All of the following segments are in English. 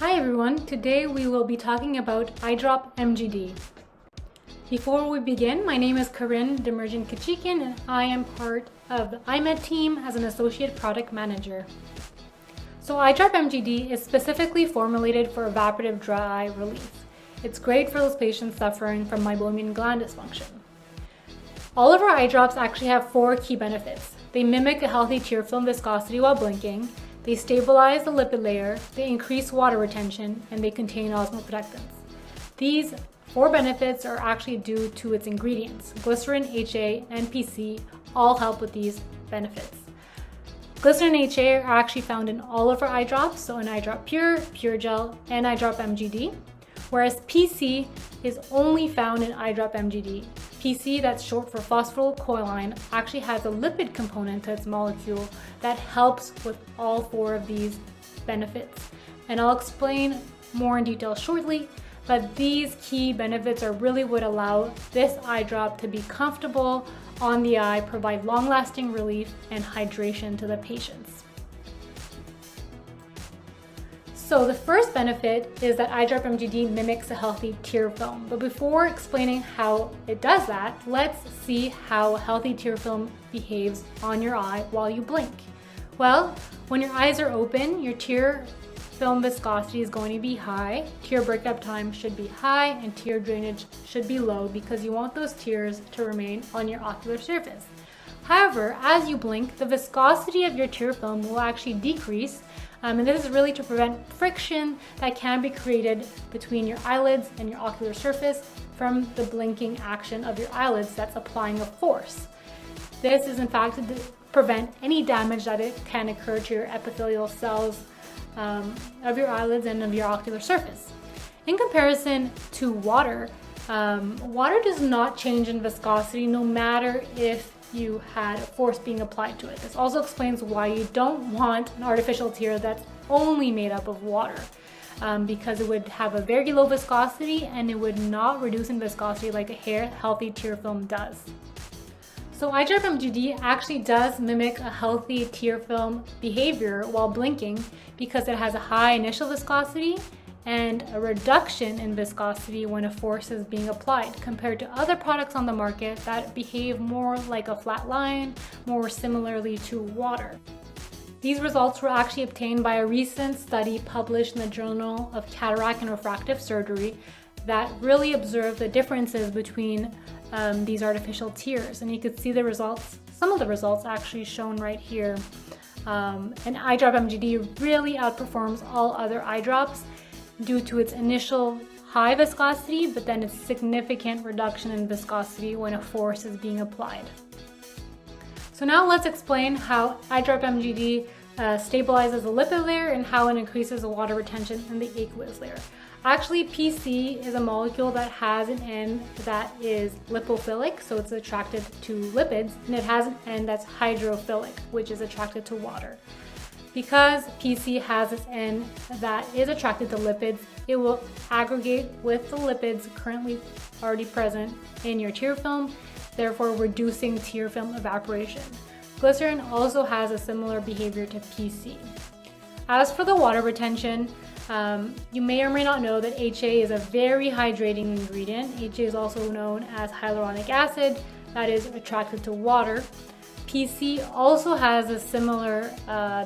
Hi everyone, today we will be talking about eye drop MGD. Before we begin, my name is Corinne Demerjian-Kachikin and I am part of the iMed team as an Associate Product Manager. So eye drop MGD is specifically formulated for evaporative dry eye relief. It's great for those patients suffering from meibomian gland dysfunction. All of our eye drops actually have 4 key benefits. They mimic a healthy tear film viscosity while blinking, they stabilize the lipid layer, they increase water retention, and they contain osmoprotectants. These 4 benefits are actually due to its ingredients. Glycerin, HA, and PC all help with these benefits. Glycerin and HA are actually found in all of our eye drops, so in eye drop pure, pure gel, and eye drop MGD, whereas PC is only found in eye drop MGD. PC, that's short for phosphatidylcholine, actually has a lipid component to its molecule that helps with all 4 of these benefits. And I'll explain more in detail shortly, but these key benefits are really what allow this eye drop to be comfortable on the eye, provide long-lasting relief and hydration to the patients. So the first benefit is that eye drop MGD mimics a healthy tear film. But before explaining how it does that, let's see how a healthy tear film behaves on your eye while you blink. Well, when your eyes are open, your tear film viscosity is going to be high, tear breakup time should be high, and tear drainage should be low because you want those tears to remain on your ocular surface. However, as you blink, the viscosity of your tear film will actually decrease, and this is really to prevent friction that can be created between your eyelids and your ocular surface from the blinking action of your eyelids that's applying a force. This is in fact to prevent any damage that it can occur to your epithelial cells of your eyelids and of your ocular surface. In comparison to water, water does not change in viscosity no matter if you had force being applied to it. This also explains why you don't want an artificial tear that's only made up of water, because it would have a very low viscosity and it would not reduce in viscosity like a healthy tear film does. So eye drop MGD actually does mimic a healthy tear film behavior while blinking because it has a high initial viscosity and a reduction in viscosity when a force is being applied compared to other products on the market that behave more like a flat line, more similarly to water. These results were actually obtained by a recent study published in the Journal of Cataract and Refractive Surgery that really observed the differences between these artificial tears. And you could see the results, some of the results actually shown right here. And eye drop MGD really outperforms all other eye drops due to its initial high viscosity, but then its significant reduction in viscosity when a force is being applied. So now let's explain how eye drop MGD stabilizes the lipid layer and how it increases the water retention in the aqueous layer. Actually, PC is a molecule that has an end that is lipophilic, so it's attracted to lipids, and it has an end that's hydrophilic, which is attracted to water. Because PC has its end that is attracted to lipids, it will aggregate with the lipids currently already present in your tear film, therefore reducing tear film evaporation. Glycerin also has a similar behavior to PC. As for the water retention, you may or may not know that HA is a very hydrating ingredient. HA is also known as hyaluronic acid that is attracted to water. PC also has a similar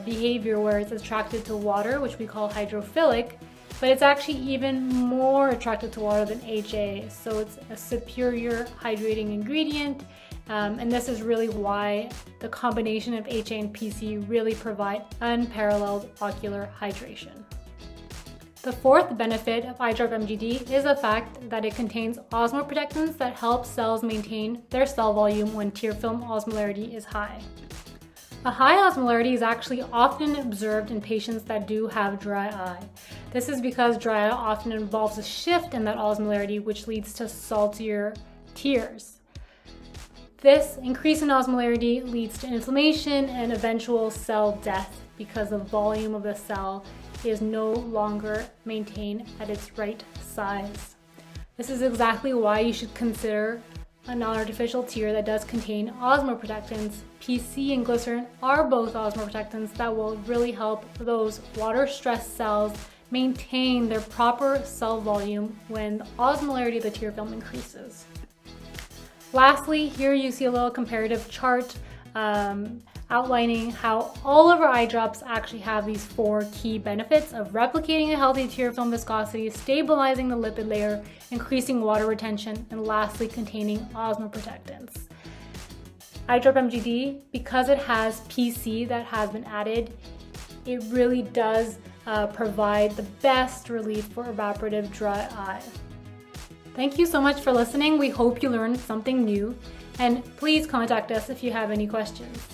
behavior where it's attracted to water, which we call hydrophilic, but it's actually even more attracted to water than HA, so it's a superior hydrating ingredient, and this is really why the combination of HA and PC really provide unparalleled ocular hydration. The 4th benefit of eye drop MGD is the fact that it contains osmoprotectants that help cells maintain their cell volume when tear film osmolarity is high. A high osmolarity is actually often observed in patients that do have dry eye. This is because dry eye often involves a shift in that osmolarity, which leads to saltier tears. This increase in osmolarity leads to inflammation and eventual cell death because the volume of the cell is no longer maintained at its right size. This is exactly why you should consider a non-artificial tear that does contain osmoprotectants. PC and glycerin are both osmoprotectants that will really help those water-stressed cells maintain their proper cell volume when the osmolarity of the tear film increases. Lastly, here you see a little comparative chart outlining how all of our eye drops actually have these 4 key benefits of replicating a healthy tear film viscosity, stabilizing the lipid layer, increasing water retention, and lastly, containing osmoprotectants. Eye drop MGD, because it has PC that has been added, it really does provide the best relief for evaporative dry eye. Thank you so much for listening. We hope you learned something new, and please contact us if you have any questions.